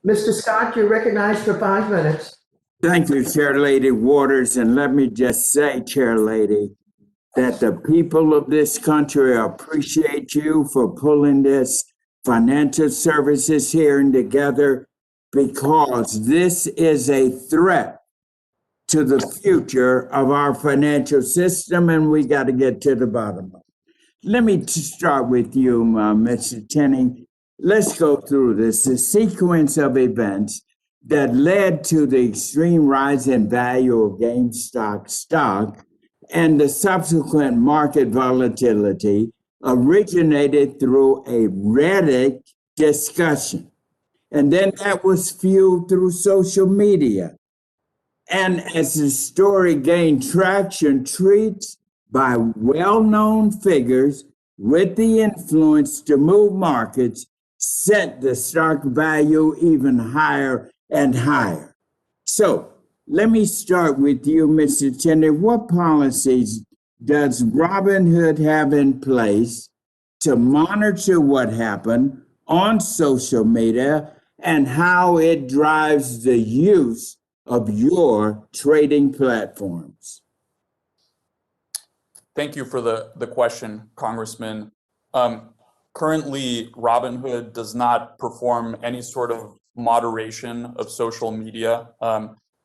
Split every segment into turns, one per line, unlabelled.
Mr. Scott, you're recognized for 5 minutes.
Thank you, Chair Lady Waters. And let me just say, Chair Lady, that the people of this country appreciate you for pulling this financial services hearing together, because this is a threat to the future of our financial system, and we got to get to the bottom of it. Let me start with you, Mr. Tenney. Let's go through this. The sequence of events that led to the extreme rise in value of GameStop stock and the subsequent market volatility originated through a Reddit discussion. And then that was fueled through social media. And as the story gained traction, tweets by well-known figures with the influence to move markets sent the stock value even higher and higher. So let me start with you, Mr. Tenney. What policies does Robinhood have in place to monitor what happened on social media and how it drives the use of your trading platforms?
Thank you for the question, Congressman. Currently, Robinhood does not perform any sort of moderation of social media.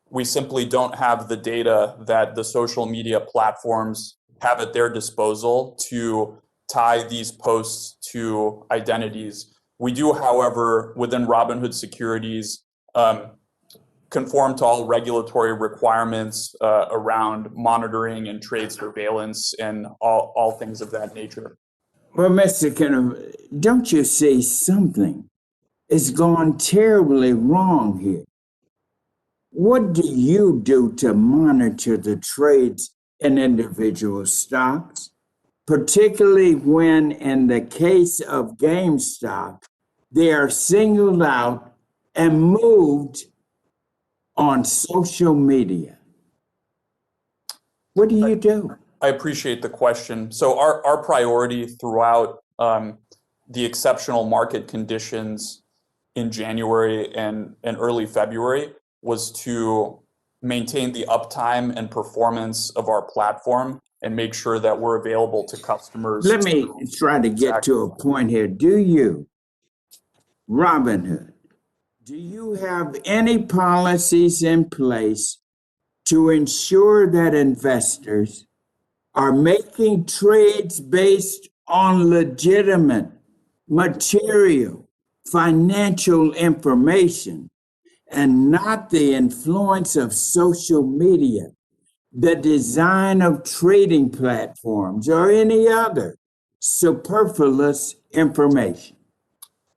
We simply don't have the data that the social media platforms have at their disposal to tie these posts to identities. We do, however, within Robinhood Securities, conform to all regulatory requirements around monitoring and trade surveillance and all things of that nature.
Well, Mr. Kennedy, don't you see something is gone terribly wrong here? What do you do to monitor the trades in individual stocks, particularly when, in the case of GameStop, they are singled out and moved on social media? What do you do?
I appreciate the question. So our priority throughout the exceptional market conditions in January and early February was to maintain the uptime and performance of our platform and make sure that we're available to customers.
Let me try to get to a point here. Do you, Robinhood, do you have any policies in place to ensure that investors are making trades based on legitimate material, financial information, and not the influence of social media, the design of trading platforms, or any other superfluous information?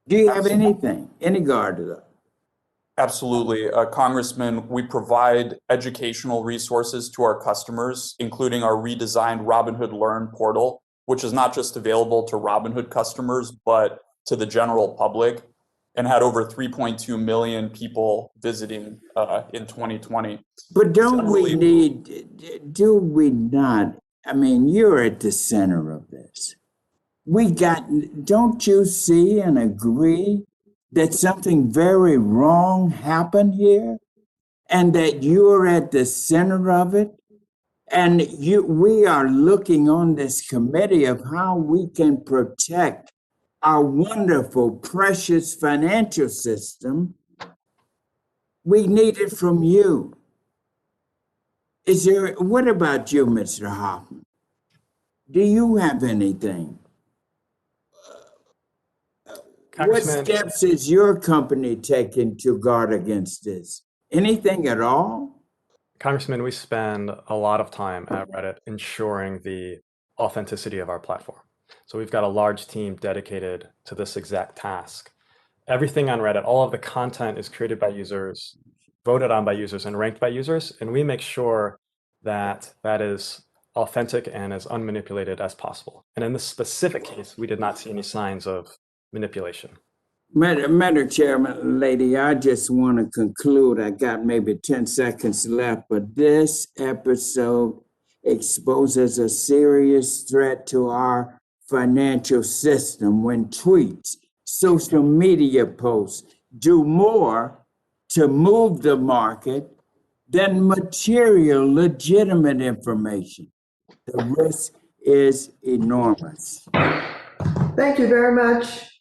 Do you have anything, any guard to that?
Absolutely. Congressman, we provide educational resources to our customers, including our redesigned Robinhood Learn portal, which is not just available to Robinhood customers, but to the general public, and had over 3.2 million people visiting in 2020.
But do we not? I mean, you're at the center of this. Don't you see and agree that something very wrong happened here and that you're at the center of it? And we are looking on this committee of how we can protect our wonderful, precious financial system. We need it from you. What about you, Mr. Hoffman? Do you have anything? What steps is your company taking to guard against this? Anything at all?
Congressman, we spend a lot of time at Reddit ensuring the authenticity of our platform. So we've got a large team dedicated to this exact task. Everything on Reddit, all of the content is created by users, voted on by users, and ranked by users. And we make sure that that is authentic and as unmanipulated as possible. And in this specific case, we did not see any signs of manipulation.
Madam Chairman, lady, I just want to conclude. I got maybe 10 seconds left, but this episode exposes a serious threat to our financial system when tweets, social media posts, do more to move the market than material, legitimate information. The risk is enormous.
Thank you very much.